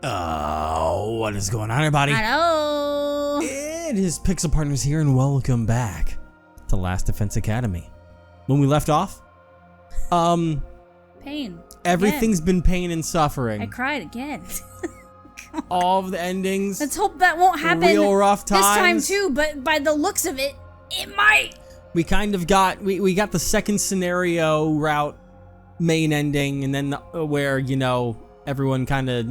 What is going on, everybody? Hello. It is Pixel Partners here, and welcome back to Last Defense Academy. When we left off, Pain. everything's been pain and I suffering. cried again. All of the endings. Let's hope that won't happen real rough this time times. too, but by the looks of it, it might. We kind of got we got the second scenario route main ending, and then where, you know, everyone kind of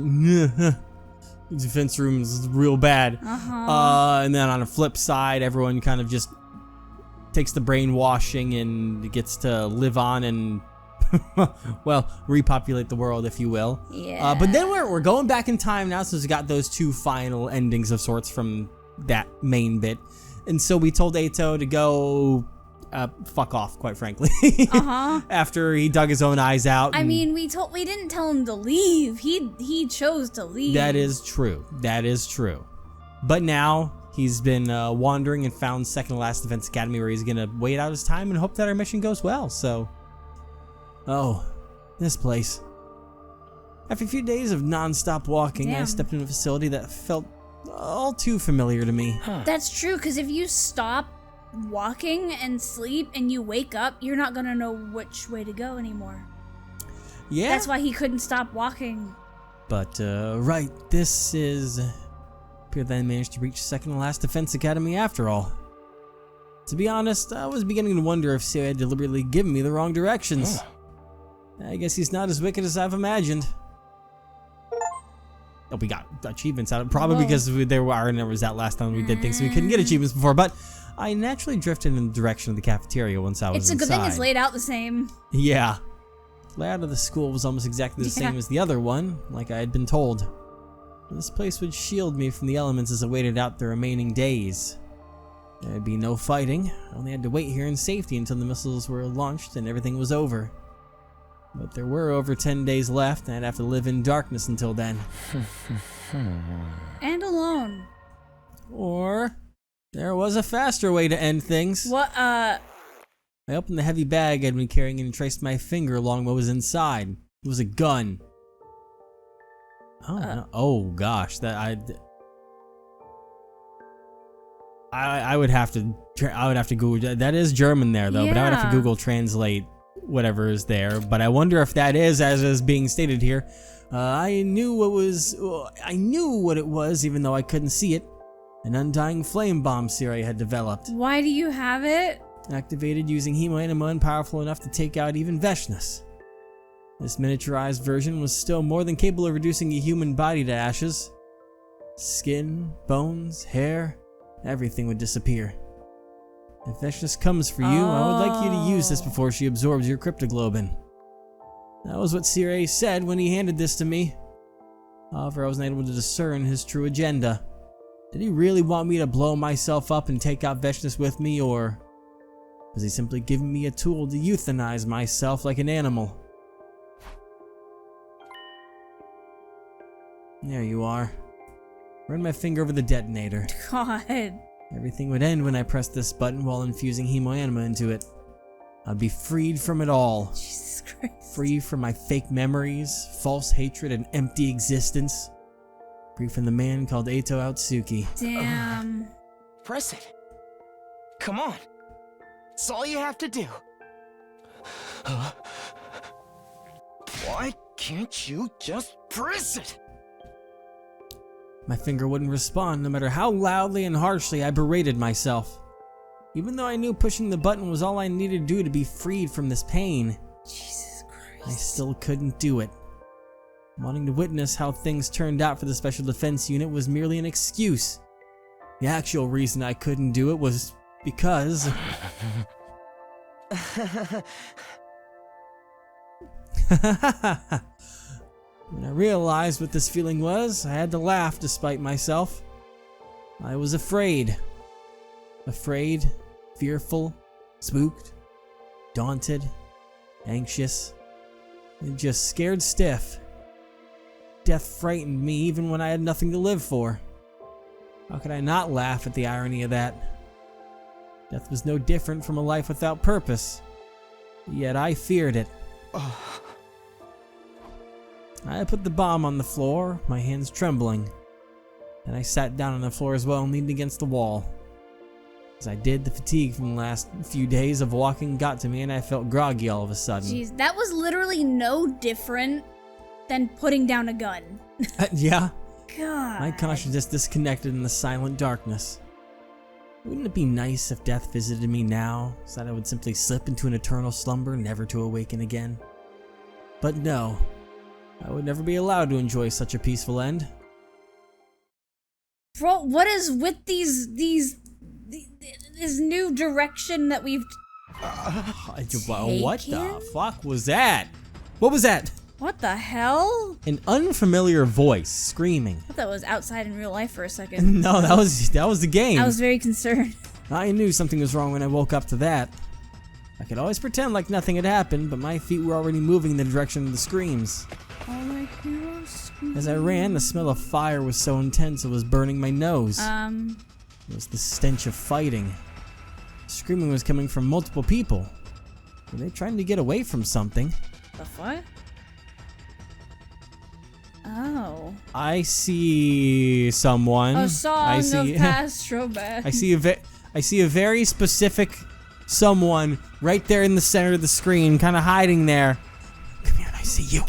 defense room is real bad. And then on a flip side, everyone kind of just takes the brainwashing and gets to live on and well, repopulate the world, if you will. Yeah. But then we're going back in time now, since we got those two final endings of sorts from that main bit. And so we told Eito to go fuck off, quite frankly. After he dug his own eyes out. I mean, we didn't tell him to leave. He chose to leave. That is true. That is true. But now he's been wandering and found Second to Last Defense Academy, where he's gonna wait out his time and hope that our mission goes well. So, this place. After a few days of non-stop walking, I stepped into a facility that felt all too familiar to me. That's true, because if you stop walking and sleep and you wake up, you're not gonna know which way to go anymore. Yeah. That's why he couldn't stop walking. But, right, this is... Appear that I managed to reach Second to Last Defense Academy after all. To be honest, I was beginning to wonder if Seiya had deliberately given me the wrong directions. I guess he's not as wicked as I've imagined. Oh, we got achievements out of it, probably because there was that last time we did things so we couldn't get achievements before, but I naturally drifted in the direction of the cafeteria once I was It's a inside. good thing it's laid out the same. Yeah. The layout of the school was almost exactly the same as the other one, like I had been told. This place would shield me from the elements as I waited out the remaining days. There would be no fighting. I only had to wait here in safety until the missiles were launched and everything was over. But there were over 10 days left, and I'd have to live in darkness until then. And alone. Or there was a faster way to end things. What, I opened the heavy bag I'd been carrying and traced my finger along what was inside. It was a gun. Oh, no. Oh gosh, that I would have to Google. That is German there though, but I would have to Google translate whatever is there. But I wonder if that is as is being stated here. I knew what it was, even though I couldn't see it. An undying flame bomb Seiya had developed. why do you have it? Activated using Hemoanima and powerful enough to take out even Veshnus. This miniaturized version was still more than capable of reducing a human body to ashes. Skin, bones, hair, everything would disappear. If Veshnus comes for you, I would like you to use this before she absorbs your cryptoglobin. That was what Seiya said when he handed this to me. However, I wasn't able to discern his true agenda. Did he really want me to blow myself up and take out Veshnus with me, or was he simply giving me a tool to euthanize myself like an animal? There you are. Run my finger over the detonator. God. Everything would end when I pressed this button while infusing Hemoanima into it. I'd be freed from it all. Jesus Christ. Free from my fake memories, false hatred, and empty existence. Free from the man called Eito Aotsuki. Damn. Press it. Come on. That's all you have to do. Why can't you just press it? My finger wouldn't respond no matter how loudly and harshly I berated myself. Even though I knew pushing the button was all I needed to do to be freed from this pain, Jesus Christ. I still couldn't do it. Wanting to witness how things turned out for the Special Defense Unit was merely an excuse. The actual reason I couldn't do it was because... When I realized what this feeling was, I had to laugh despite myself. I was afraid. Afraid, fearful, spooked, daunted, anxious, and just scared stiff. Death frightened me even when I had nothing to live for. How could I not laugh at the irony of that? Death was no different from a life without purpose. Yet I feared it. I put the bomb on the floor, my hands trembling. Then I sat down on the floor as well and leaned against the wall. As I did, the fatigue from the last few days of walking got to me and I felt groggy all of a sudden. Jeez, that was literally no different than putting down a gun. Yeah, God. my consciousness disconnected in the silent darkness. Wouldn't it be nice if death visited me now, so that I would simply slip into an eternal slumber, never to awaken again? But no, I would never be allowed to enjoy such a peaceful end. Bro, what is with this new direction that we've What the taken? fuck was that? What was that? What the hell? An unfamiliar voice screaming. I thought that was outside in real life for a second. No, that was the game. I was very concerned. I knew something was wrong when I woke up to that. I could always pretend like nothing had happened, but my feet were already moving in the direction of the screams. All my heroes scream. As I ran, the smell of fire was so intense it was burning my nose. It was the stench of fighting. Screaming was coming from multiple people. Were they trying to get away from something? The fuck? Oh. I see someone. A song of Pastrobek. I see a very specific someone right there in the center of the screen, kind of hiding there. Come here, I see you.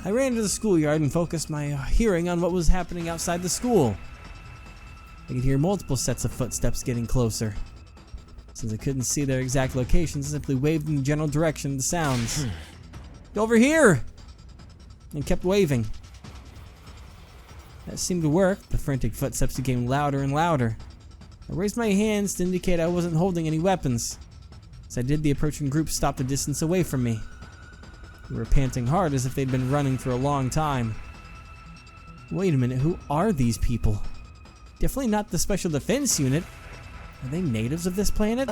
I ran to the schoolyard and focused my hearing on what was happening outside the school. I could hear multiple sets of footsteps getting closer. Since I couldn't see their exact locations, I simply waved in the general direction of the sounds. Go over here! And kept waving. That seemed to work. The frantic footsteps became louder and louder. I raised my hands to indicate I wasn't holding any weapons. As I did, the approaching group stopped a distance away from me. They were panting hard as if they'd been running for a long time. Wait a minute, who are these people? Definitely not the Special Defense Unit. Are they natives of this planet?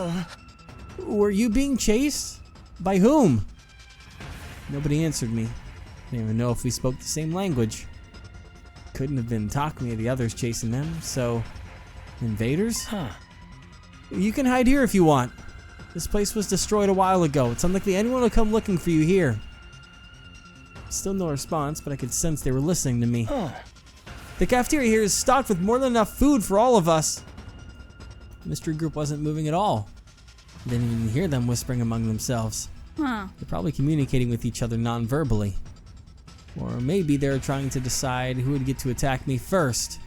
Were you being chased? By whom? Nobody answered me. I didn't even know if we spoke the same language. Couldn't have been Takumi or the others chasing them, so... invaders? You can hide here if you want. This place was destroyed a while ago. It's unlikely anyone will come looking for you here. Still no response, but I could sense they were listening to me. The cafeteria here is stocked with more than enough food for all of us. The mystery group wasn't moving at all. I didn't even hear them whispering among themselves. Huh. They're probably communicating with each other non-verbally. Or maybe they're trying to decide who would get to attack me first.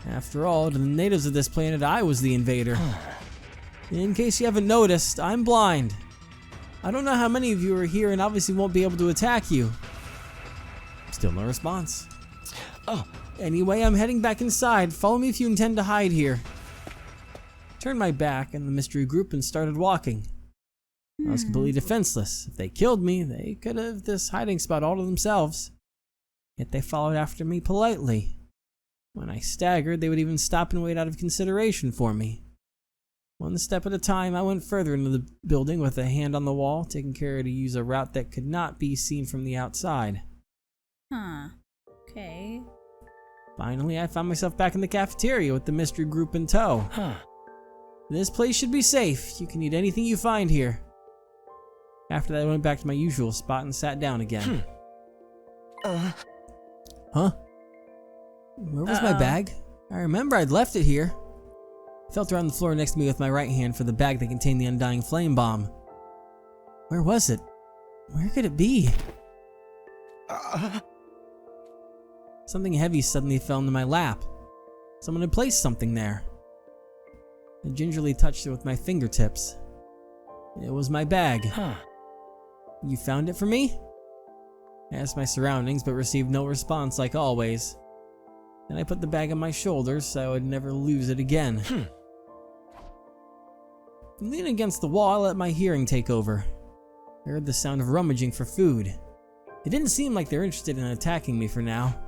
After all, to the natives of this planet, I was the invader. In case you haven't noticed, I'm blind. I don't know how many of you are here and obviously won't be able to attack you. Still no response. Anyway, I'm heading back inside. Follow me if you intend to hide here. Turned my back on the mystery group and started walking. I was completely defenseless. If they killed me, they could have this hiding spot all to themselves. Yet they followed after me politely. When I staggered, they would even stop and wait out of consideration for me. One step at a time, I went further into the building with a hand on the wall, taking care to use a route that could not be seen from the outside. Huh. Okay. Finally, I found myself back in the cafeteria with the mystery group in tow. This place should be safe. You can eat anything you find here. After that, I went back to my usual spot and sat down again. Huh? Where was my bag? I remember I'd left it here. I felt around the floor next to me with my right hand for the bag that contained the undying flame bomb. Where was it? Where could it be? Something heavy suddenly fell into my lap. Someone had placed something there. I gingerly touched it with my fingertips. It was my bag. You found it for me? I asked my surroundings, but received no response like always. Then I put the bag on my shoulders so I would never lose it again. Leaning against the wall, I let my hearing take over. I heard the sound of rummaging for food. It didn't seem like they were interested in attacking me for now.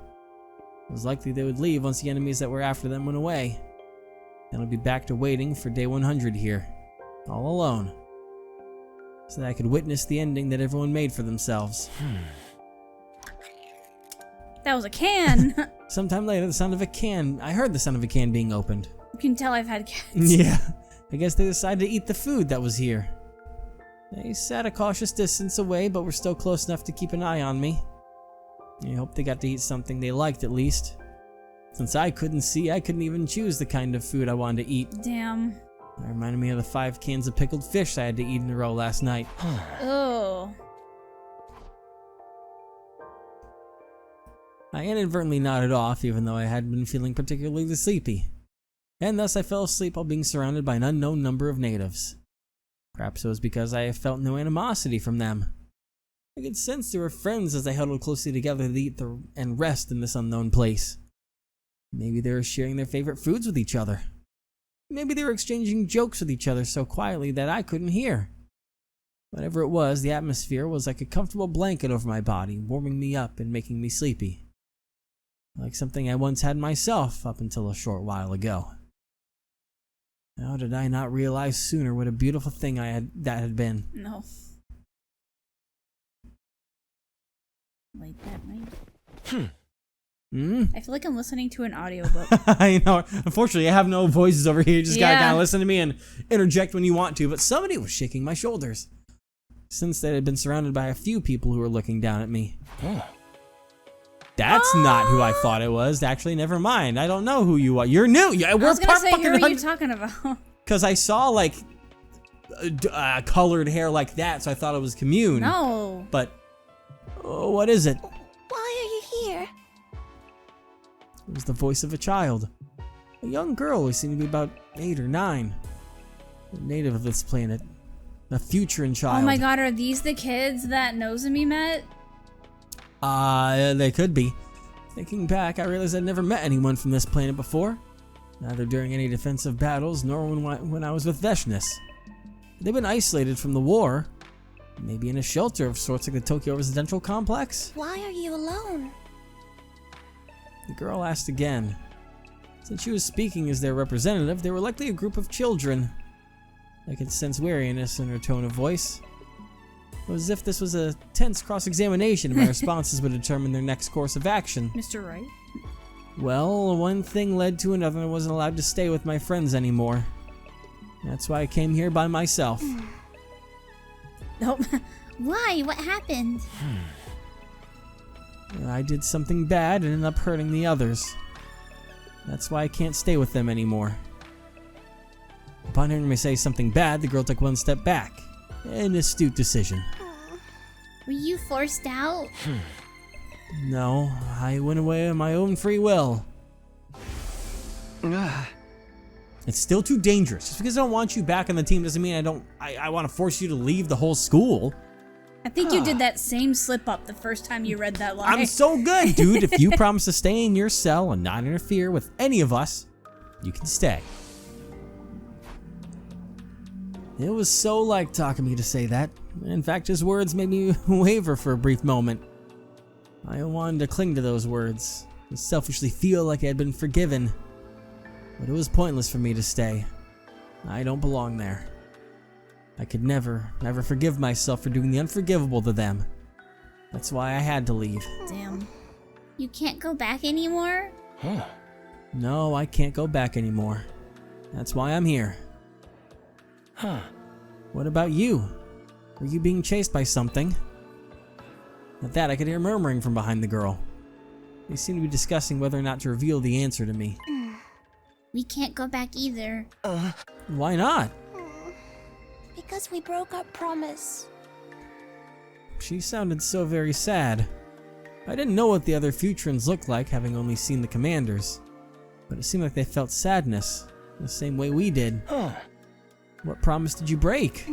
It was likely they would leave once the enemies that were after them went away. Then I'd be back to waiting for day 100 here, all alone, so that I could witness the ending that everyone made for themselves. That was a can. Sometime later, the sound of a can. I heard the sound of a can being opened. You can tell I've had cats. Yeah, I guess they decided to eat the food that was here. They sat a cautious distance away, but were still close enough to keep an eye on me. I hope they got to eat something they liked at least. Since I couldn't see, I couldn't even choose the kind of food I wanted to eat. Damn. That reminded me of the 5 cans of pickled fish I had to eat in a row last night. Oh. I inadvertently nodded off, even though I had been feeling particularly sleepy. And thus I fell asleep while being surrounded by an unknown number of natives. Perhaps it was because I felt no animosity from them. I could sense they were friends as they huddled closely together to eat and rest in this unknown place. Maybe they were sharing their favorite foods with each other. Maybe they were exchanging jokes with each other so quietly that I couldn't hear. Whatever it was, the atmosphere was like a comfortable blanket over my body, warming me up and making me sleepy. Like something I once had myself up until a short while ago. How did I not realize sooner what a beautiful thing that had been? No. Like that, right? I feel like I'm listening to an audiobook. I know. Unfortunately, I have no voices over here. You just gotta Yeah. kind of listen to me and interject when you want to. But somebody was shaking my shoulders. Since they had been surrounded by a few people who were looking down at me. That's not who I thought it was. Actually, never mind. I don't know who you are. You're new. Yeah, I we're was gonna part say, fucking who are you talking about? because I saw like colored hair like that, so I thought it was Commune. No. But what is it? Why are you here? It was the voice of a child. A young girl who seemed to be about 8 or 9. A native of this planet. A futuran child. Oh my god, are these the kids that Nozomi met? They could be. Thinking back, I realized I'd never met anyone from this planet before. Neither during any defensive battles, nor when I was with Veshness. They've been isolated from the war. Maybe in a shelter of sorts like the Tokyo Residential Complex? Why are you alone? The girl asked again. Since she was speaking as their representative, they were likely a group of children. I could sense weariness in her tone of voice. It was as if this was a tense cross-examination and my responses would determine their next course of action. Mr. Wright? Well, one thing led to another and I wasn't allowed to stay with my friends anymore. That's why I came here by myself. Nope. Why? What happened? I did something bad and ended up hurting the others. That's why I can't stay with them anymore. Upon hearing me say something bad, the girl took one step back. An astute decision. Were you forced out? No, I went away on my own free will. It's still too dangerous. Just because I don't want you back on the team doesn't mean I want to force you to leave the whole school. I think you did that same slip up the first time you read that line. I'm so good, dude. If you promise to stay in your cell and not interfere with any of us, you can stay. It was so like Takumi to say that. In fact, his words made me waver for a brief moment. I wanted to cling to those words, and selfishly feel like I had been forgiven. But it was pointless for me to stay. I don't belong there. I could never forgive myself for doing the unforgivable to them. That's why I had to leave. Damn. You can't go back anymore? No, I can't go back anymore. That's why I'm here. What about you? Were you being chased by something? At that, I could hear murmuring from behind the girl. They seemed to be discussing whether or not to reveal the answer to me. We can't go back either. Why not? Because we broke our promise. She sounded so very sad. I didn't know what the other Futurans looked like, having only seen the commanders. But it seemed like they felt sadness, the same way we did. What promise did you break?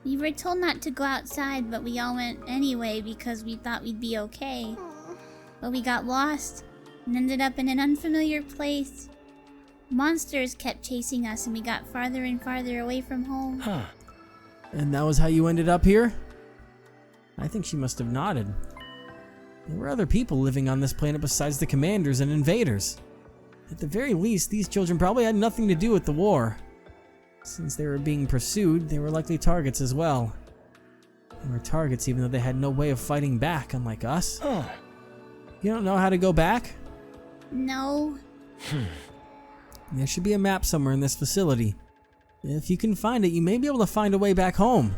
We were told not to go outside, but we all went anyway because we thought we'd be okay. But we got lost and ended up in an unfamiliar place. Monsters kept chasing us and we got farther and farther away from home. And that was how you ended up here? I think she must have nodded. There were other people living on this planet besides the commanders and invaders. At the very least, these children probably had nothing to do with the war. Since they were being pursued, they were likely targets as well. They were targets even though they had no way of fighting back, unlike us. You don't know how to go back? No. There should be a map somewhere in this facility. If you can find it, you may be able to find a way back home.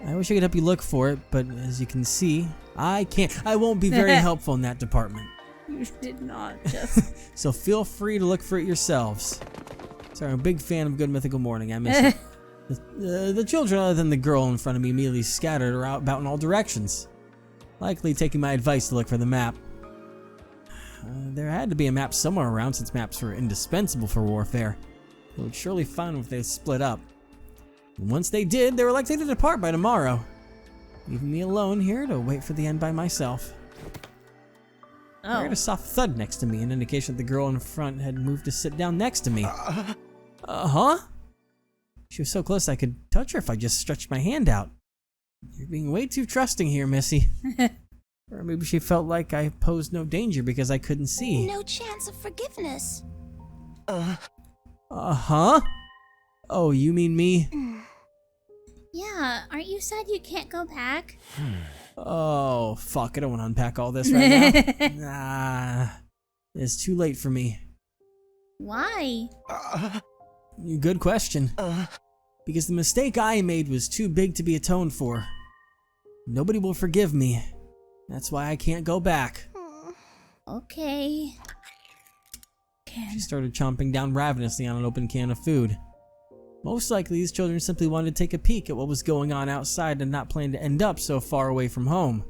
I wish I could help you look for it, but as you can see, I can't. I won't be very helpful in that department. You did not just. So feel free to look for it yourselves. Sorry, I'm a big fan of Good Mythical Morning. I miss it. The children, other than the girl in front of me, immediately scattered about in all directions, likely taking my advice to look for the map. There had to be a map somewhere around, since maps were indispensable for warfare. They would surely find them if they split up. And once they did, they were likely to depart by tomorrow, leaving me alone here to wait for the end by myself. I heard a soft thud next to me, an indication that the girl in front had moved to sit down next to me. Huh? She was so close I could touch her if I just stretched my hand out. You're being way too trusting here, Missy. Or maybe she felt like I posed no danger because I couldn't see. No chance of forgiveness. Huh? Oh, you mean me? Yeah, aren't you sad you can't go back? Oh, fuck, I don't want to unpack all this right now. Nah, it's too late for me. Why? Good question. Because the mistake I made was too big to be atoned for. Nobody will forgive me. That's why I can't go back. Okay. She started chomping down ravenously on an open can of food. Most likely, these children simply wanted to take a peek at what was going on outside and not plan to end up so far away from home.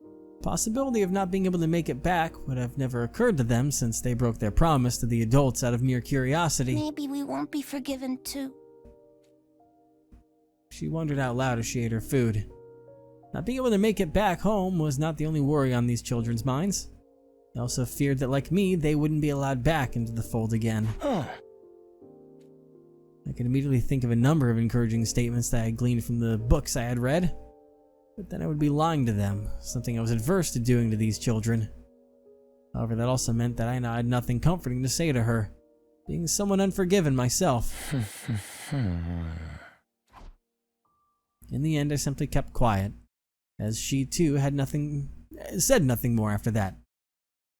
The possibility of not being able to make it back would have never occurred to them since they broke their promise to the adults out of mere curiosity. Maybe we won't be forgiven too. She wondered out loud as she ate her food. Not being able to make it back home was not the only worry on these children's minds. They also feared that, like me, they wouldn't be allowed back into the fold again. I could immediately think of a number of encouraging statements that I had gleaned from the books I had read, but then I would be lying to them, something I was adverse to doing to these children. However, that also meant that I now had nothing comforting to say to her, being somewhat unforgiven myself. In the end, I simply kept quiet, as she too said nothing more after that.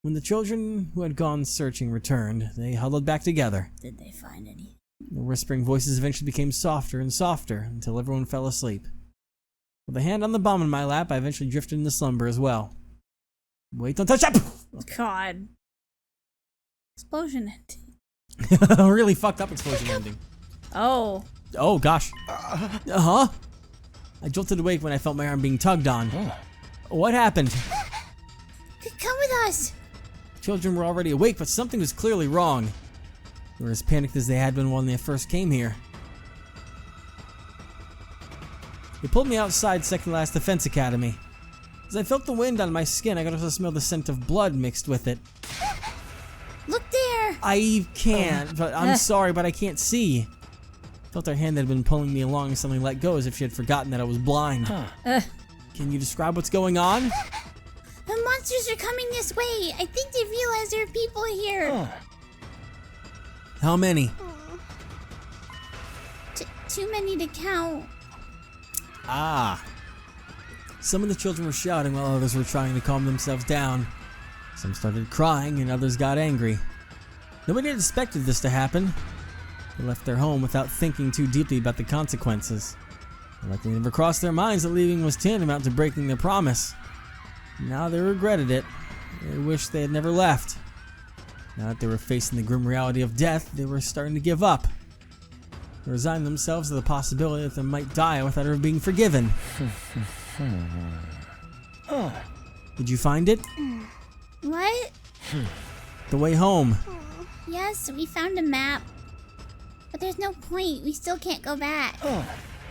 When the children who had gone searching returned, they huddled back together. Did they find any? The whispering voices eventually became softer and softer until everyone fell asleep. With a hand on the bomb in my lap, I eventually drifted into slumber as well. Wait, don't touch that! God. Explosion ending. A really fucked up explosion ending. Oh. Oh gosh. I jolted awake when I felt my arm being tugged on. What happened? Come with us. Children were already awake, but something was clearly wrong. They were as panicked as they had been when they first came here. They pulled me outside Second Last Defense Academy. As I felt the wind on my skin, I could also smell the scent of blood mixed with it. Look there. I can't, but I'm sorry, but I can't see. I felt her hand that had been pulling me along and suddenly let go as if she had forgotten that I was blind. Can you describe what's going on? The monsters are coming this way. I think they realize there are people here. How many? Too many to count. Some of the children were shouting while others were trying to calm themselves down. Some started crying and others got angry. Nobody had expected this to happen. They left their home without thinking too deeply about the consequences. It likely never crossed their minds that leaving was tantamount to breaking their promise. Now they regretted it. They wished they had never left. Now that they were facing the grim reality of death, they were starting to give up. They resigned themselves to the possibility that they might die without ever being forgiven. Did you find it? What? The way home. Yes, we found a map. But there's no point. We still can't go back.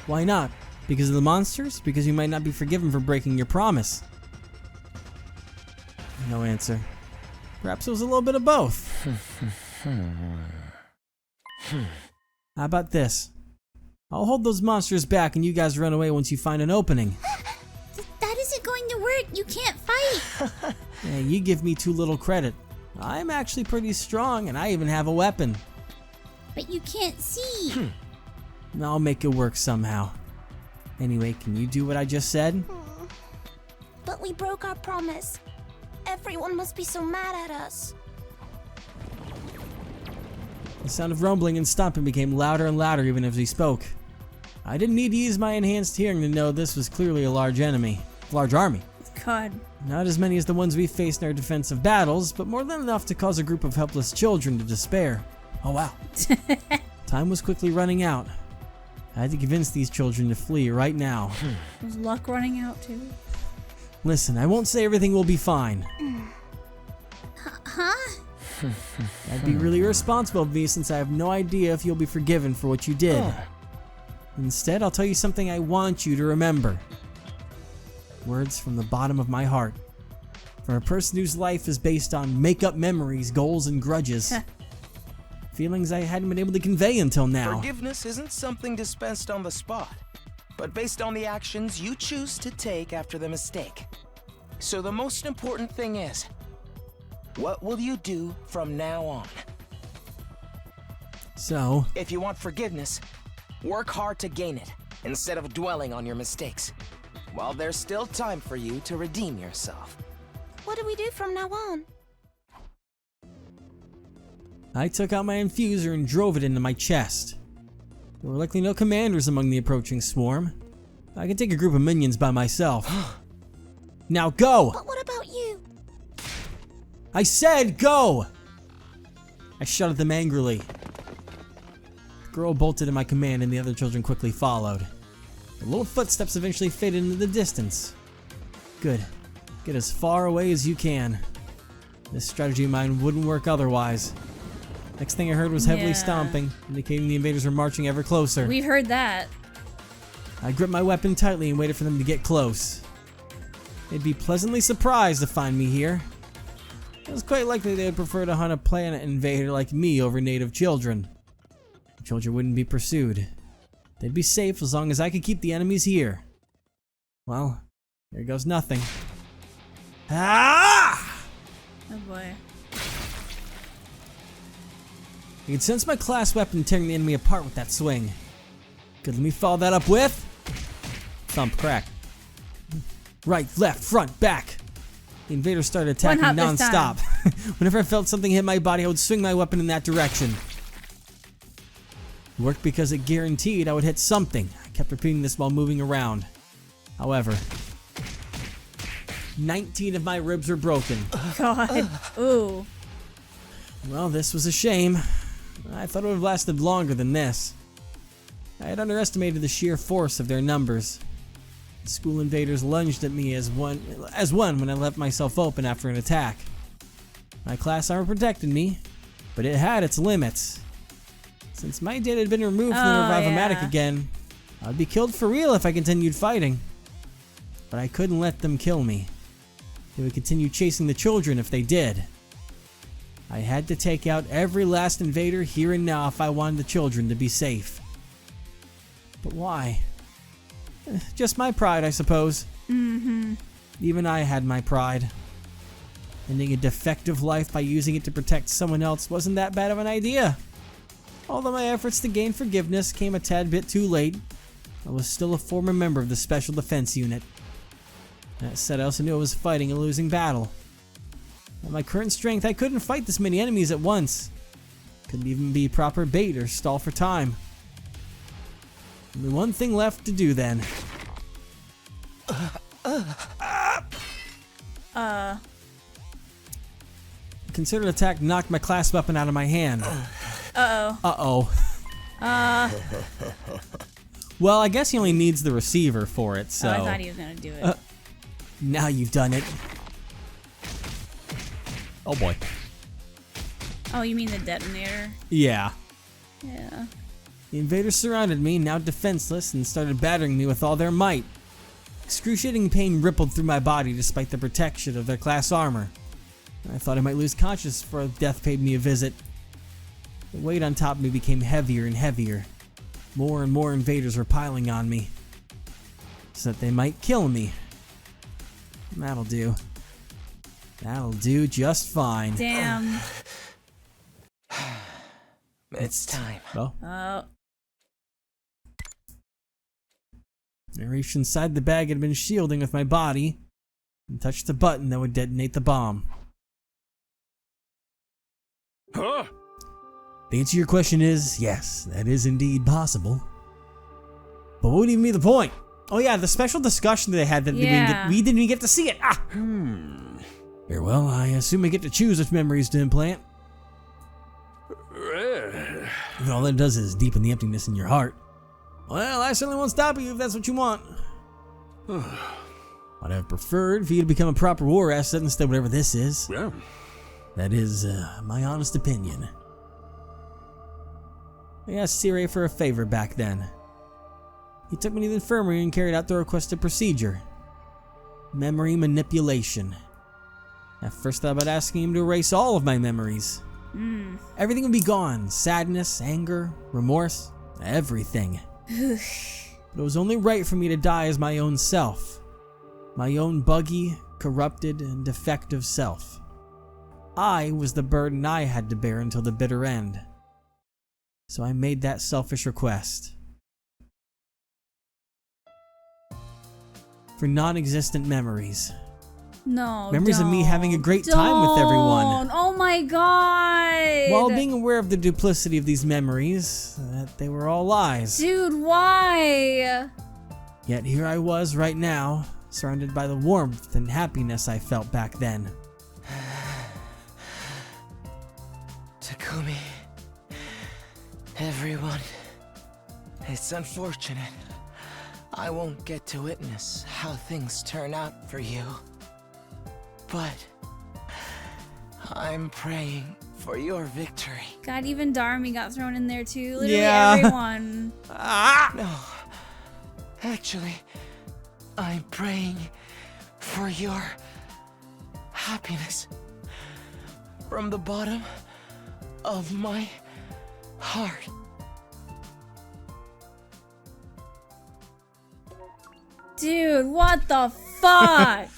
Why not? Because of the monsters? Because you might not be forgiven for breaking your promise? No answer. Perhaps it was a little bit of both. How about this? I'll hold those monsters back and you guys run away once you find an opening. That isn't going to work. You can't fight. Yeah, you give me too little credit. I'm actually pretty strong and I even have a weapon. But you can't see. I'll make it work somehow. Anyway, can you do what I just said? But we broke our promise. Everyone must be so mad at us. The sound of rumbling and stomping became louder and louder even as he spoke. I didn't need to use my enhanced hearing to know this was clearly a large army. God. Not as many as the ones we faced in our defensive battles, but more than enough to cause a group of helpless children to despair. Oh wow. Time was quickly running out. I had to convince these children to flee right now. Was luck running out too? Listen, I won't say everything will be fine. Huh? That'd be really irresponsible of me since I have no idea if you'll be forgiven for what you did. Instead, I'll tell you something I want you to remember. Words from the bottom of my heart. From a person whose life is based on make-up memories, goals, and grudges. Feelings I hadn't been able to convey until now. Forgiveness isn't something dispensed on the spot, but based on the actions you choose to take after the mistake. So the most important thing is, what will you do from now on? So, If you want forgiveness, work hard to gain it, instead of dwelling on your mistakes. While there's still time for you to redeem yourself. What do we do from now on? I took out my infuser and drove it into my chest. There were likely no commanders among the approaching swarm. I could take a group of minions by myself. Now go! But what about you? I said go! I shot at them angrily. The girl bolted in my command and the other children quickly followed. The little footsteps eventually faded into the distance. Good. Get as far away as you can. This strategy of mine wouldn't work otherwise. Next thing I heard was heavily Yeah. stomping, indicating the invaders were marching ever closer. We've heard that. I gripped my weapon tightly and waited for them to get close. They'd be pleasantly surprised to find me here. It was quite likely they would prefer to hunt a planet invader like me over native children. Children wouldn't be pursued. They'd be safe as long as I could keep the enemies here. Well, here goes nothing. Ah! Oh boy. I could sense my class weapon tearing the enemy apart with that swing. Good, let me follow that up with... thump, crack. Right, left, front, back. The invaders started attacking One hop this non-stop. Whenever I felt something hit my body, I would swing my weapon in that direction. It worked because it guaranteed I would hit something. I kept repeating this while moving around. However, 19 of my ribs were broken. God. Ooh. Well, this was a shame. I thought it would have lasted longer than this. I had underestimated the sheer force of their numbers. The school invaders lunged at me as one when I left myself open after an attack. My class armor protected me, but it had its limits. Since my data had been removed from the Revive-O-Matic yeah. again, I'd be killed for real if I continued fighting. But I couldn't let them kill me. They would continue chasing the children if they did. I had to take out every last invader here and now if I wanted the children to be safe. But why? Just my pride, I suppose. Mm-hmm. Even I had my pride. Ending a defective life by using it to protect someone else wasn't that bad of an idea. Although my efforts to gain forgiveness came a tad bit too late, I was still a former member of the Special Defense Unit. That said, I also knew I was fighting a losing battle. At my current strength, I couldn't fight this many enemies at once. Couldn't even be proper bait or stall for time. Only one thing left to do then. Considered attack knocked my class weapon out of my hand. Uh-oh. Well, I guess he only needs the receiver for it, so... Oh, I thought he was gonna do it. Now you've done it. Oh boy. Oh, you mean the detonator? Yeah. Yeah. The invaders surrounded me, now defenseless, and started battering me with all their might. Excruciating pain rippled through my body despite the protection of their class armor. I thought I might lose consciousness before death paid me a visit. The weight on top of me became heavier and heavier. More and more invaders were piling on me, so that they might kill me. That'll do. That'll do just fine. Damn. It's time. Well, Oh. I reached inside the bag I'd been shielding with my body and touched the button that would detonate the bomb. Huh? The answer to your question is yes, that is indeed possible. But what would even be the point? Oh yeah, the special discussion that they had that Yeah. we didn't even get to see it. Ah. Very well, I assume I get to choose which memories to implant. If all that does is deepen the emptiness in your heart. Well, I certainly won't stop you if that's what you want. I'd have preferred for you to become a proper war asset instead of whatever this is. Yeah. That is my honest opinion. I asked Sirei for a favor back then. He took me to the infirmary and carried out the requested procedure. Memory manipulation. At first I thought about asking him to erase all of my memories. Everything would be gone. Sadness, anger, remorse, everything. But it was only right for me to die as my own self. My own buggy, corrupted, and defective self. I was the burden I had to bear until the bitter end. So I made that selfish request. For non-existent memories. No. Memories of me having a great time with everyone. Oh my god. While being aware of the duplicity of these memories, that they were all lies. Dude, why? Yet here I was right now, surrounded by the warmth and happiness I felt back then. Takumi. Everyone. It's unfortunate. I won't get to witness how things turn out for you. But I'm praying for your victory. God, even Darmy got thrown in there too. Literally Yeah. everyone. No. Actually, I'm praying for your happiness. From the bottom of my heart. Dude, what the fuck?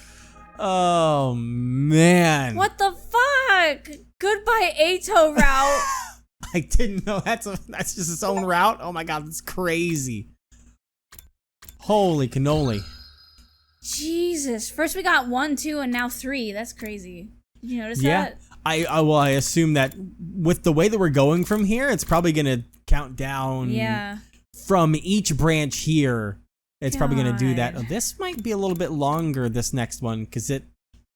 Oh man. What the fuck? Goodbye, Ato route. I didn't know that's just its own route. Oh my god, that's crazy. Holy cannoli. Jesus. First we got 1, 2, and now 3. That's crazy. Did you notice Yeah. that? I assume that with the way that we're going from here, it's probably gonna count down Yeah. from each branch here. It's probably gonna do that. God. Oh, this might be a little bit longer, this next one, because it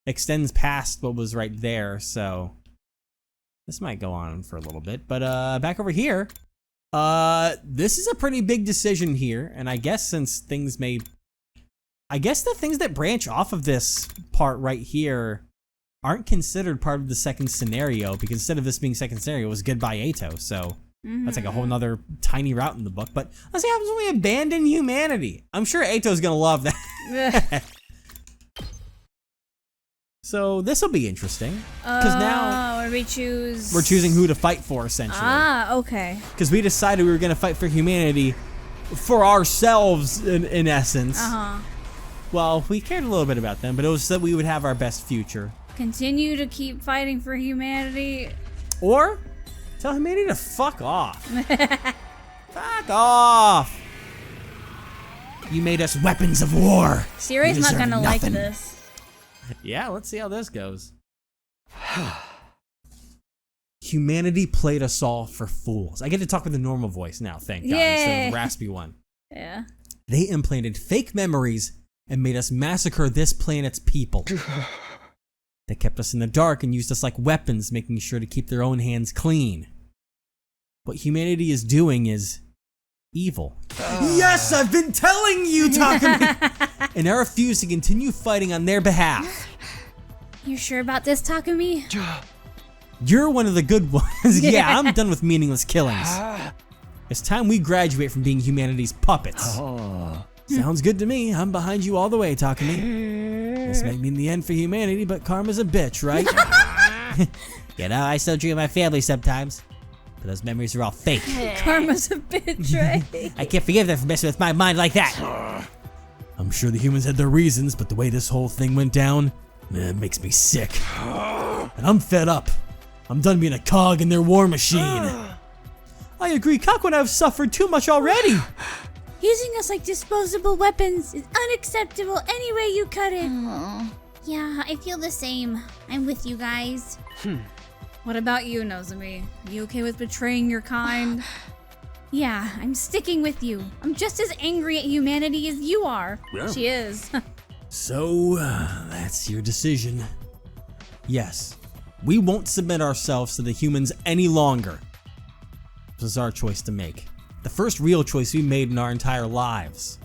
extends past what was right there, so this might go on for a little bit. But back over here, this is a pretty big decision here, and I guess since things may, I guess the things that branch off of this part right here aren't considered part of the second scenario, because instead of this being second scenario, it was Goodbye Ato, so that's like a whole nother tiny route in the book. But let's see what happens when we abandon humanity. I'm sure Ato's gonna love that. So this will be interesting, because now where we choose. we're choosing who to fight for, essentially. Ah, okay. Because we decided we were gonna fight for humanity for ourselves, in essence. Well, we cared a little bit about them, but it was so that we would have our best future. Continue to keep fighting for humanity. Or tell humanity to fuck off. Fuck off. You made us weapons of war. Siri's You not deserve gonna like nothing. this. Yeah, let's see how this goes. Humanity played us all for fools. I get to talk with a normal voice now, thank God, instead Yay. of a raspy one. Yeah. They implanted fake memories and made us massacre this planet's people. They kept us in the dark and used us like weapons, making sure to keep their own hands clean. What humanity is doing is evil. Yes, I've been telling you, Takumi! And I refuse to continue fighting on their behalf. You sure about this, Takumi? You're one of the good ones. Yeah, I'm done with meaningless killings. It's time we graduate from being humanity's puppets. Sounds good to me. I'm behind you all the way, Takumi. This might mean the end for humanity, but karma's a bitch, right? You know, I still dream of my family sometimes, but those memories are all fake. Karma's a bitch, right? I can't forgive them for messing with my mind like that. I'm sure the humans had their reasons, but the way this whole thing went down, it makes me sick. And I'm fed up. I'm done being a cog in their war machine. I agree, Kakuna, I've suffered too much already. Using us like disposable weapons is unacceptable any way you cut it. Yeah, I feel the same. I'm with you guys. What about you, Nozomi? You okay with betraying your kind? Yeah, I'm sticking with you. I'm just as angry at humanity as you are. Yeah. She is. So, that's your decision. Yes, we won't submit ourselves to the humans any longer. This was our choice to make. The first real choice we made in our entire lives.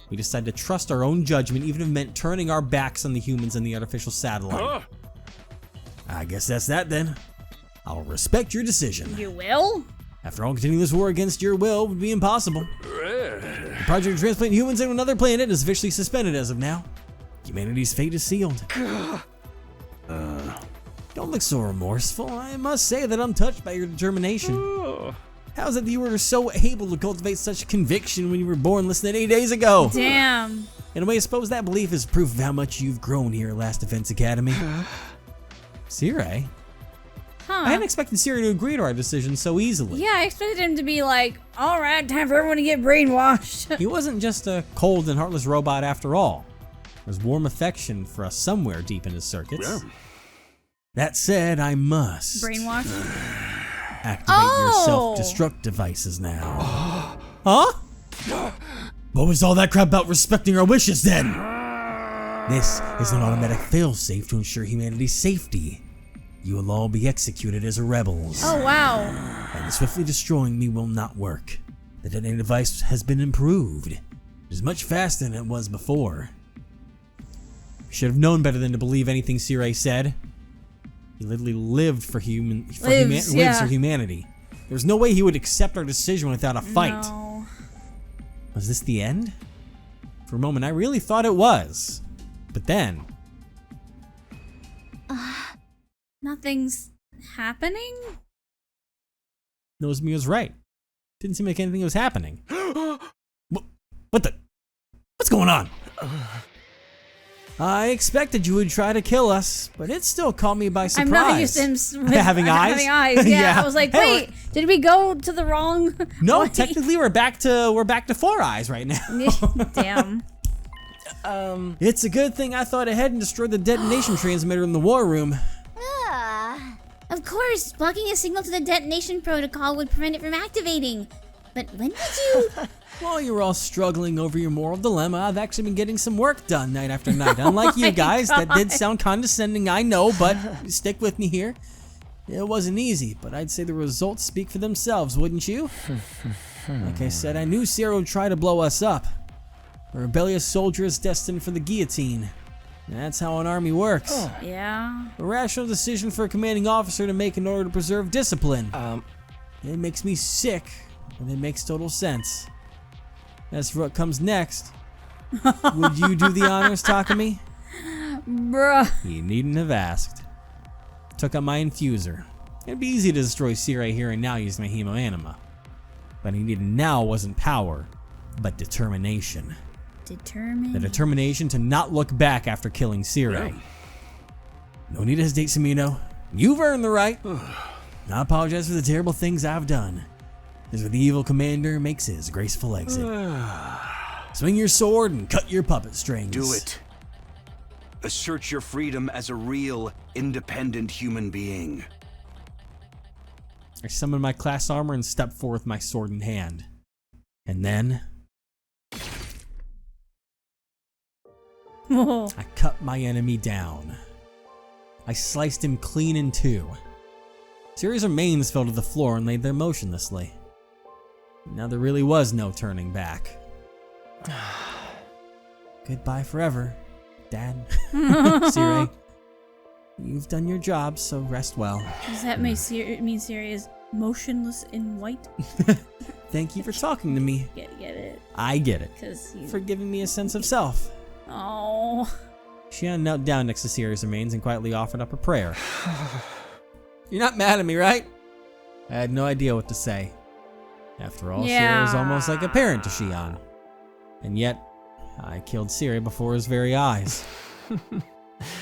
We decided to trust our own judgment, even if it meant turning our backs on the humans and the artificial satellite. I guess that's that then. I'll respect your decision. You will? After all, continuing this war against your will would be impossible. The project to transplant humans into another planet is officially suspended as of now. Humanity's fate is sealed. Don't look so remorseful. I must say that I'm touched by your determination. How is it that you were so able to cultivate such conviction when you were born less than 8 days ago? Damn. In a way, I suppose that belief is proof of how much you've grown here at Last Defense Academy. Sirei? I hadn't expected Sirei to agree to our decision so easily. Yeah, I expected him to be like, alright, time for everyone to get brainwashed. He wasn't just a cold and heartless robot after all. There's warm affection for us somewhere deep in his circuits. Yeah. That said, I must Brainwashed? activate your self-destruct devices now. Huh? What was all that crap about respecting our wishes then? This is an automatic failsafe to ensure humanity's safety. You will all be executed as rebels. Oh, wow. And swiftly destroying me will not work. The detonating device has been improved. It is much faster than it was before. Should have known better than to believe anything Sirei said. He literally lived for lives for humanity. There's no way he would accept our decision without a fight. No. Was this the end? For a moment, I really thought it was. But then, Nothing's happening? Nozomi was right. Didn't seem like anything was happening. What the? What's going on? I expected you would try to kill us, but it still caught me by surprise. I'm not used to him Having eyes? Having eyes, yeah. Yeah. I was like, Hey, wait, did we go to the wrong No, way? technically we're back to 4 eyes right now. Damn. It's a good thing I thought ahead and destroyed the detonation transmitter in the war room. Of course, blocking a signal to the detonation protocol would prevent it from activating. But when did you... While you were all struggling over your moral dilemma, I've actually been getting some work done night after night. Unlike you guys, that did sound condescending, I know, but stick with me here. It wasn't easy, but I'd say the results speak for themselves, wouldn't you? Like I said, I knew Sirei would try to blow us up. A rebellious soldier is destined for the guillotine. That's how an army works. Yeah. A rational decision for a commanding officer to make in order to preserve discipline. It makes me sick, and it makes total sense. As for what comes next, would you do the honors, Takumi? Bruh. You needn't have asked. Took out my infuser. It'd be easy to destroy Sirei here and now using my hemoanima. But I needed now wasn't power, but determination. Determined. The determination to not look back after killing Sirei. No need to hesitate, Samino. You've earned the right. I apologize for the terrible things I've done. This is where the evil commander makes his graceful exit. Swing your sword and cut your puppet strings. Do it. Assert your freedom as a real, independent human being. I summon my class armor and step forth with my sword in hand. And then Oh. I cut my enemy down. I sliced him clean in two. Sirei's remains fell to the floor and laid there motionlessly. Now there really was no turning back. Goodbye forever, Dad. Sirei, you've done your job, so rest well. Does that mean Sirei is motionless in white? Thank you for talking to me. Get it? I get it. Because For giving me a sense of self. Oh. Shion knelt down next to Sirei's remains and quietly offered up a prayer. You're not mad at me, right? I had no idea what to say. After all, Sirei was almost like a parent to Shion. And yet, I killed Sirei before his very eyes.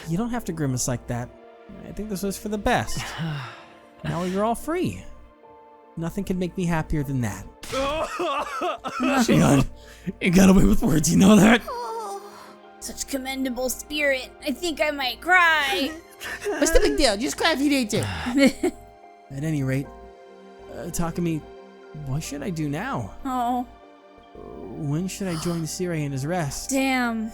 You don't have to grimace like that. I think this was for the best. Now you're all free. Nothing can make me happier than that. Shion, you got away with words, you know that? Such commendable spirit. I think I might cry. What's the big deal? Just cry if you need to. At any rate, Takumi, What should I do now? Oh, When should I join Sirei in his rest? damn.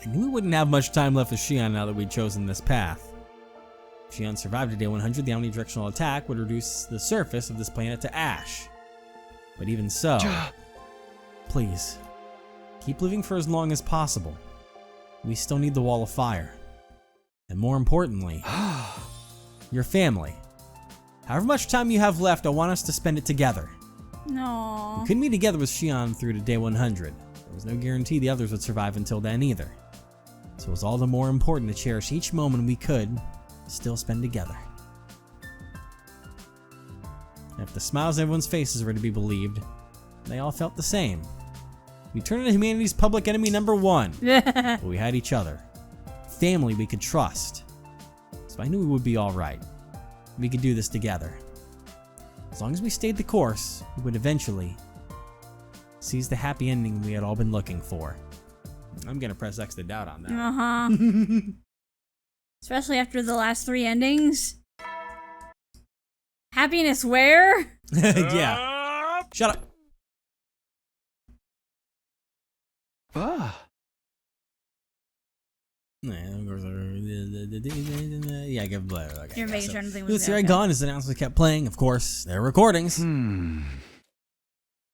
I knew we wouldn't have much time left with Xion now that we'd chosen this path. If Xion survived to day 100, the omnidirectional attack would reduce the surface of this planet to ash. But even so, please, keep living for as long as possible. We still need the Wall of Fire. And more importantly, your family. However much time you have left, I want us to spend it together. No. We couldn't be together with Xion through to day 100. There was no guarantee the others would survive until then either. So it was all the more important to cherish each moment we could still spend together. And if the smiles on everyone's faces were to be believed, they all felt the same. We turned into humanity's public enemy number one, but we had each other. Family we could trust. So I knew we would be alright. We could do this together. As long as we stayed the course, we would eventually seize the happy ending we had all been looking for. I'm gonna press X to doubt on that. Uh-huh. Especially after the last 3 endings. Happiness where? Yeah. Shut up. Yeah, give blur. Okay. You're making sure anything With was Sirei okay. gone, as the announcement kept playing, of course, their recordings. I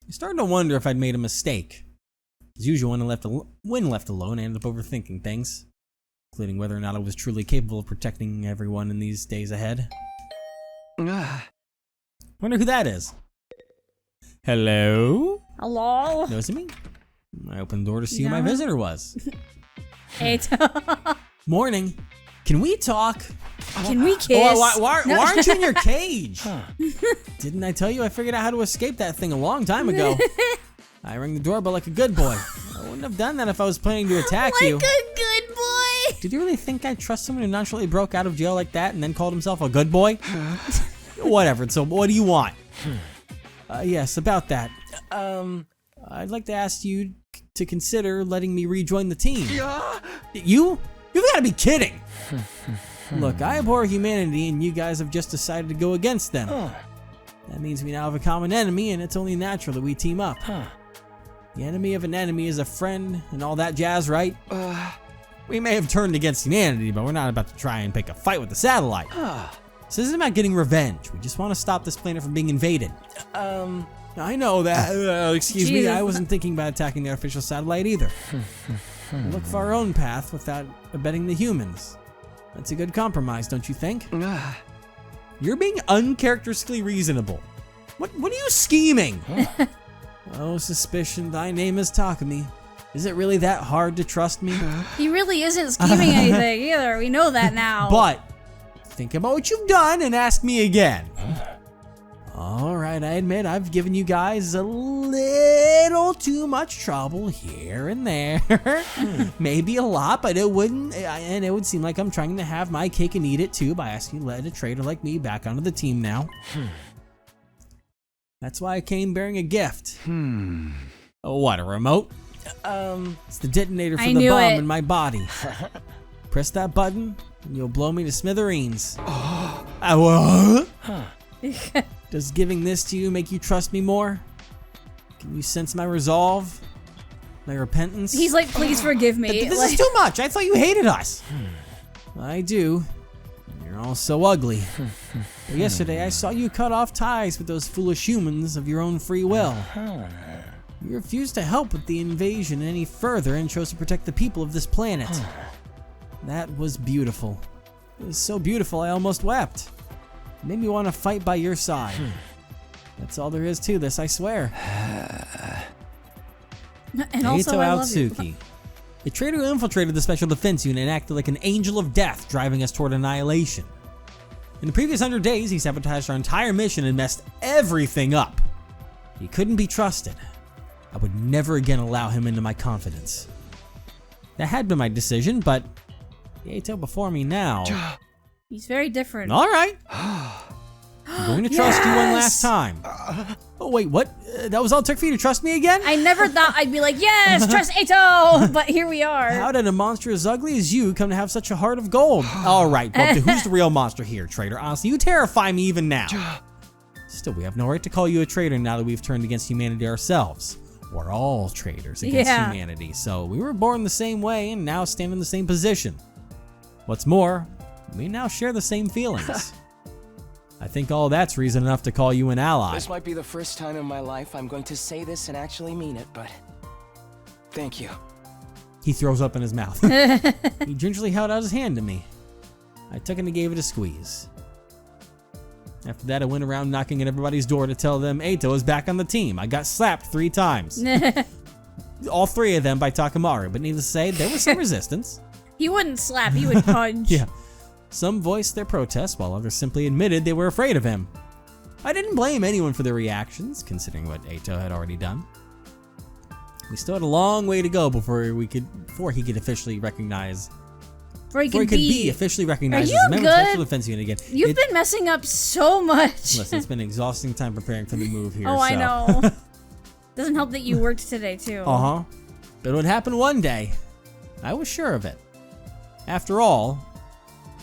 started to wonder if I'd made a mistake. As usual, when left alone, I ended up overthinking things, including whether or not I was truly capable of protecting everyone in these days ahead. Wonder who that is. Hello? Hello? Noticing me? I opened the door to see who my visitor was. Morning. Can we talk? Can we kiss? Oh, why aren't you in your cage? Didn't I tell you I figured out how to escape that thing a long time ago? I rang the doorbell like a good boy. I wouldn't have done that if I was planning to attack you. Like a good boy. Did you really think I'd trust someone who nonchalantly broke out of jail like that and then called himself a good boy? Whatever, so what do you want? Yes, about that. I'd like to ask you to consider letting me rejoin the team. You? You've got to be kidding. Look, I abhor humanity and you guys have just decided to go against them. That means we now have a common enemy and it's only natural that we team up. The enemy of an enemy is a friend and all that jazz, right? We may have turned against humanity, but we're not about to try and pick a fight with the satellite. This isn't about getting revenge. We just want to stop this planet from being invaded. I know that. Excuse me, I wasn't thinking about attacking the artificial satellite either. Look for our own path without abetting the humans. That's a good compromise, don't you think? You're being uncharacteristically reasonable. What are you scheming? Oh, suspicion, thy name is Takumi. Is it really that hard to trust me? He really isn't scheming anything either. We know that now. But think about what you've done and ask me again. Alright, I admit I've given you guys a little too much trouble here and there. Maybe a lot, but it would seem like I'm trying to have my cake and eat it too by asking you to let a traitor like me back onto the team now. That's why I came bearing a gift. What, a remote? It's the detonator for the bomb in my body. Press that button and you'll blow me to smithereens. Does giving this to you make you trust me more? Can you sense my resolve? My repentance? He's like, please forgive me. This is too much. I thought you hated us. I do. You're all so ugly. But yesterday I saw you cut off ties with those foolish humans of your own free will. You refused to help with the invasion any further and chose to protect the people of this planet. That was beautiful. It was so beautiful I almost wept. It made me want to fight by your side. That's all there is to this, I swear. And also, I love Aotsuki, you. a traitor who infiltrated the Special Defense Unit and acted like an angel of death, driving us toward annihilation. In the previous 100 days, he sabotaged our entire mission and messed everything up. He couldn't be trusted. I would never again allow him into my confidence. That had been my decision, but Yato before me now. He's very different. All right. I'm going to trust you one last time. Oh, wait, what? That was all it took for you to trust me again? I never thought I'd be like, yes, trust Ato, but here we are. How did a monster as ugly as you come to have such a heart of gold? All right, well, who's the real monster here, traitor? Honestly, you terrify me even now. Still, we have no right to call you a traitor now that we've turned against humanity ourselves. We're all traitors against humanity, so we were born the same way and now stand in the same position. What's more, we now share the same feelings. I think all that's reason enough to call you an ally. This might be the first time in my life I'm going to say this and actually mean it, but thank you. He throws up in his mouth. He gingerly held out his hand to me. I took it and gave it a squeeze. After that, I went around knocking at everybody's door to tell them Eito is back on the team. I got slapped 3 times. All 3 of them by Takamaru, but needless to say, there was some resistance. He wouldn't slap, he would punch. Yeah. Some voiced their protest, while others simply admitted they were afraid of him. I didn't blame anyone for their reactions, considering what Eito had already done. We still had a long way to go before he could officially recognize. Before he could be officially recognized as a member of the Special Defense Unit again. You've been messing up so much. Listen, it's been an exhausting time preparing for the move here. Oh, so. I know. Doesn't help that you worked today, too. Uh-huh. But it would happen one day. I was sure of it. After all,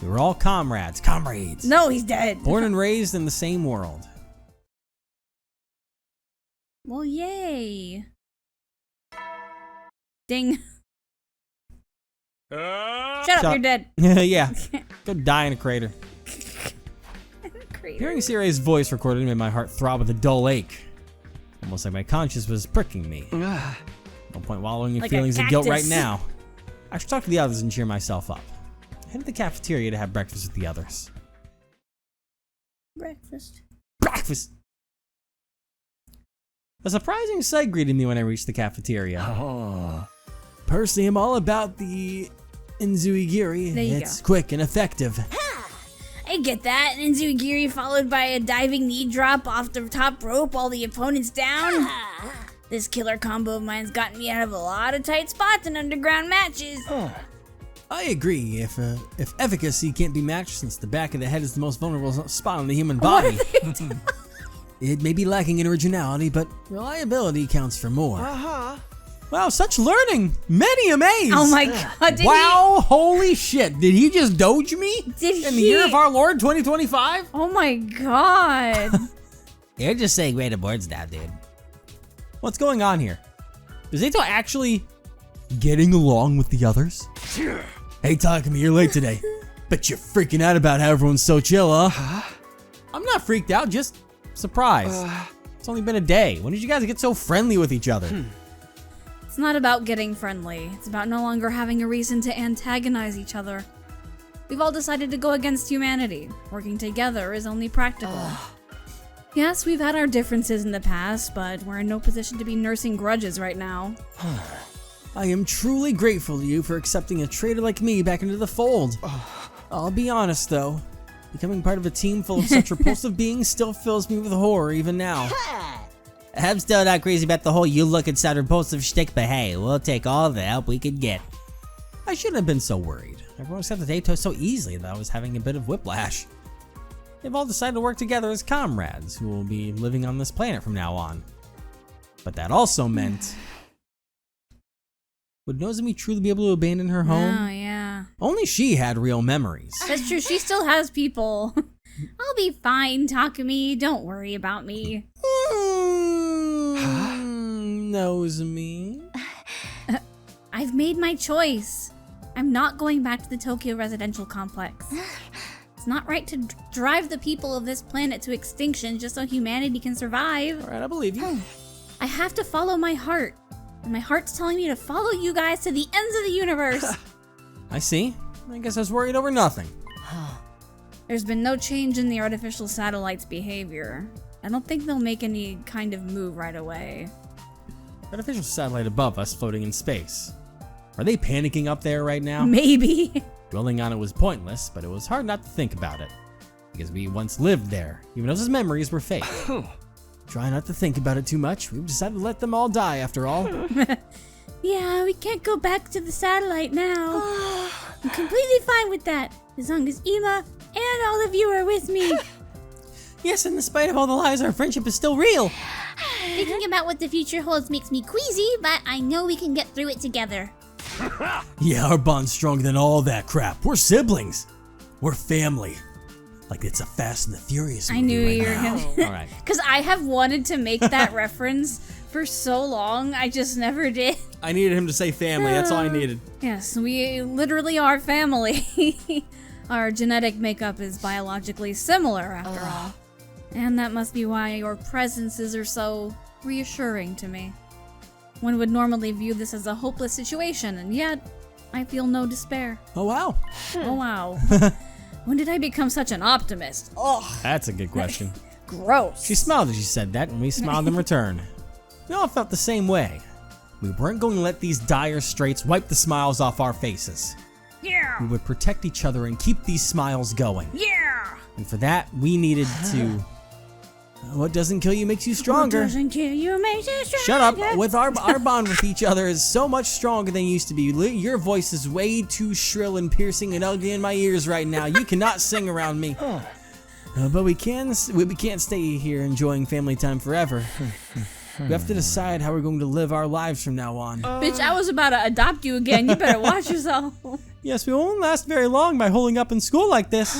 we were all comrades. No, he's dead. Born and raised in the same world. Well, yay. Ding. Shut up, you're dead. Yeah. Go die in a crater. Crater. Hearing Sirai's voice recorded made my heart throb with a dull ache. Almost like my conscience was pricking me. No point wallowing in Like feelings a of guilt right cactus. now. I should talk to the others and cheer myself up. I headed to the cafeteria to have breakfast with the others. Breakfast. Breakfast! A surprising sight greeted me when I reached the cafeteria. Personally, I'm all about the Inzuigiri. There you It's quick and effective. I get that. Inzugiri followed by a diving knee drop off the top rope while the opponent's down. This killer combo of mine's gotten me out of a lot of tight spots in underground matches. I agree. If efficacy can't be matched, since the back of the head is the most vulnerable spot on the human body, it may be lacking in originality, but reliability counts for more. Wow, such learning! Many amaze! Oh my god, Wow, holy shit! Did he just doge me? Did in the he? year of our Lord 2025? Oh my god. You're just saying random words now, dude. What's going on here? Is Eito actually getting along with the others? Hey, Takumi, you're late today. Bet you're freaking out about how everyone's so chill, huh? I'm not freaked out, just surprised. It's only been a day. When did you guys get so friendly with each other? It's not about getting friendly. It's about no longer having a reason to antagonize each other. We've all decided to go against humanity. Working together is only practical. Yes, we've had our differences in the past, but we're in no position to be nursing grudges right now. I am truly grateful to you for accepting a traitor like me back into the fold. I'll be honest though, becoming part of a team full of such repulsive beings still fills me with horror even now. I'm still not crazy about the whole you look and sound repulsive shtick, but hey, we'll take all the help we can get. I shouldn't have been so worried. Everyone accepted Eito so easily that I was having a bit of whiplash. They've all decided to work together as comrades who will be living on this planet from now on. But that also meant... Would Nozomi truly be able to abandon her home? Oh, yeah. Only she had real memories. That's true. She still has people. I'll be fine, Takumi. Don't worry about me. Nozomi. I've made my choice. I'm not going back to the Tokyo residential complex. It's not right to drive the people of this planet to extinction just so humanity can survive. Alright, I believe you. I have to follow my heart. And my heart's telling me to follow you guys to the ends of the universe. I see. I guess I was worried over nothing. There's been no change in the artificial satellite's behavior. I don't think they'll make any kind of move right away. Artificial satellite above us floating in space. Are they panicking up there right now? Maybe. Dwelling on it was pointless, but it was hard not to think about it. Because we once lived there, even though his memories were fake. Try not to think about it too much. We've decided to let them all die after all. Yeah, we can't go back to the satellite now. I'm completely fine with that, as long as Ima and all of you are with me. Yes, and in spite of all the lies, our friendship is still real. Thinking about what the future holds makes me queasy, but I know we can get through it together. Yeah, our bond's stronger than all that crap. We're siblings. We're family. Like it's a Fast and the Furious I movie knew right you were now. gonna. All right. Because I have wanted to make that reference for so long, I just never did. I needed him to say family. That's all I needed. Yes, we literally are family. Our genetic makeup is biologically similar, after all. And that must be why your presences are so reassuring to me. One would normally view this as a hopeless situation, and yet I feel no despair. Oh, wow. Oh wow. When did I become such an optimist? Oh, That's a good question. gross. She smiled as she said that, and we smiled in return. We all felt the same way. We weren't going to let these dire straits wipe the smiles off our faces. Yeah. We would protect each other and keep these smiles going. Yeah. And for that, we needed to... What doesn't kill you makes you stronger. Doesn't kill you makes you stronger. Shut up. With our bond with each other is so much stronger than it used to be. Your voice is way too shrill and piercing and ugly in my ears right now. You cannot sing around me. But we can't stay here enjoying family time forever. We have to decide how we're going to live our lives from now on. Bitch, I was about to adopt you again. You better watch yourself. Yes, we won't last very long by holding up in school like this.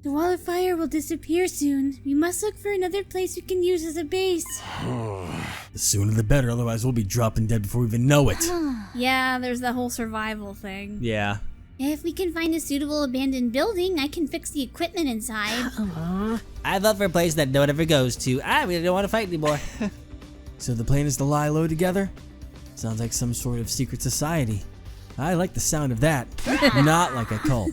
The wall of fire will disappear soon. We must look for another place we can use as a base. The sooner the better, otherwise we'll be dropping dead before we even know it. Yeah, there's the whole survival thing. Yeah. If we can find a suitable abandoned building, I can fix the equipment inside. I'd love for a place that no one ever goes to. I really don't want to fight anymore. So the plan is to lie low together? Sounds like some sort of secret society. I like the sound of that. Not like a cult.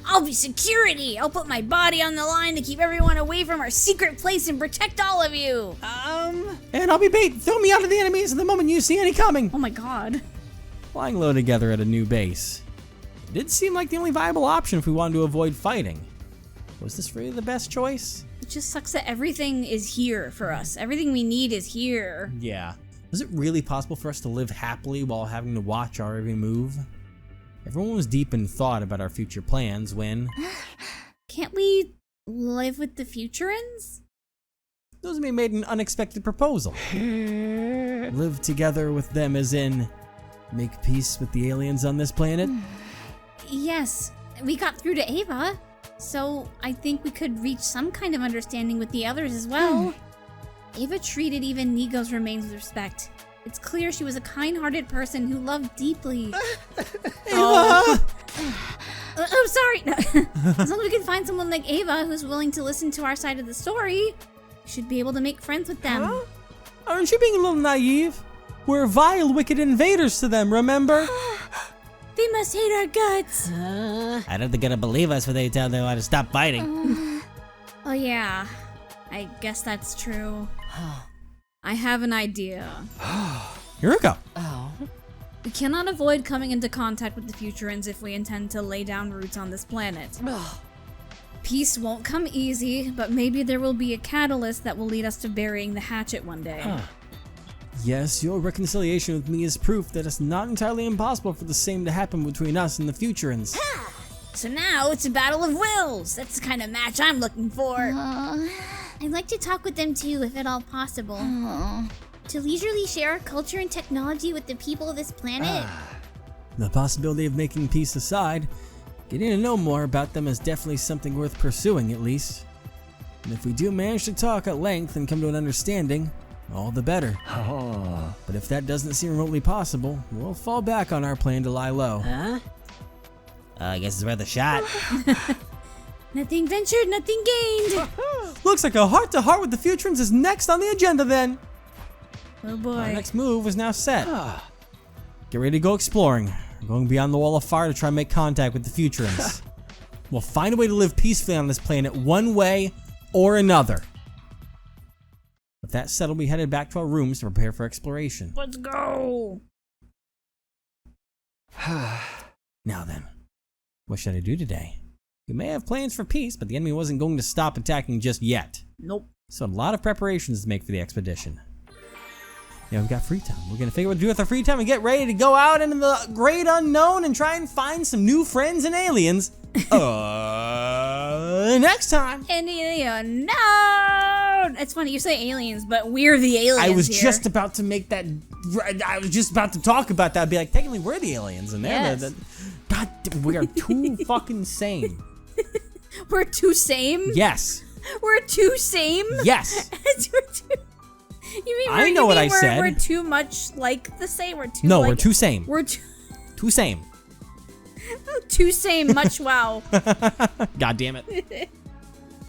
I'll be security. I'll put my body on the line to keep everyone away from our secret place and protect all of you. And I'll be bait. Throw me out of the enemies the moment you see any coming. Oh my god. Lying low together at a new base. It did seem like the only viable option if we wanted to avoid fighting. Was this really the best choice? It just sucks that everything is here for us. Everything we need is here. Yeah. Was it really possible for us to live happily while having to watch our every move? Everyone was deep in thought about our future plans when... Can't we live with the Futurans? Nozomi made an unexpected proposal. Live together with them as in... make peace with the aliens on this planet? Yes, we got through to Ava, so I think we could reach some kind of understanding with the others as well. Ava treated even Nigo's remains with respect. It's clear she was a kind-hearted person who loved deeply. Oh, sorry. As long as we can find someone like Ava who's willing to listen to our side of the story, we should be able to make friends with them. Aren't you being a little naive? We're vile, wicked invaders to them, remember? They must hate our guts. I don't think they're gonna believe us when they tell them how to stop fighting. Oh yeah, I guess that's true. I have an idea. Here we go. We cannot avoid coming into contact with the Futurans if we intend to lay down roots on this planet. Peace won't come easy, but maybe there will be a catalyst that will lead us to burying the hatchet one day. Yes, your reconciliation with me is proof that it's not entirely impossible for the same to happen between us and the Futurans. So now it's a battle of wills. That's the kind of match I'm looking for. I'd like to talk with them too, if at all possible. To leisurely share our culture and technology with the people of this planet. The possibility of making peace aside, getting to know more about them is definitely something worth pursuing at least. And if we do manage to talk at length and come to an understanding, all the better. But if that doesn't seem remotely possible, we'll fall back on our plan to lie low. I guess it's worth a shot. Nothing ventured, nothing gained. Looks like a heart-to-heart with the Futurans is next on the agenda then. Oh boy. Our next move is now set. Get ready to go exploring. We're going beyond the wall of fire to try and make contact with the Futurans. We'll find a way to live peacefully on this planet one way or another. With that settled, we headed back to our rooms to prepare for exploration. Let's go. Now then, what should I do today? We may have plans for peace, but the enemy wasn't going to stop attacking just yet. Nope. So a lot of preparations to make for the expedition. Yeah, we've got free time. We're gonna figure out what to do with our free time and get ready to go out into the great unknown and try and find some new friends and aliens. Next time. Indiana, no! It's funny, you say aliens, but we're the aliens I was here. just about to make that. I was just about to talk about that. I'd be like, technically, we're the aliens, and they're Yes. the. God, we are too fucking sane. We're too same? Yes. We're too same? Yes. You mean I know what I said. We're too much like the same? We're too No, like, we're too same. We're too, Too same. too same, much wow. God damn it.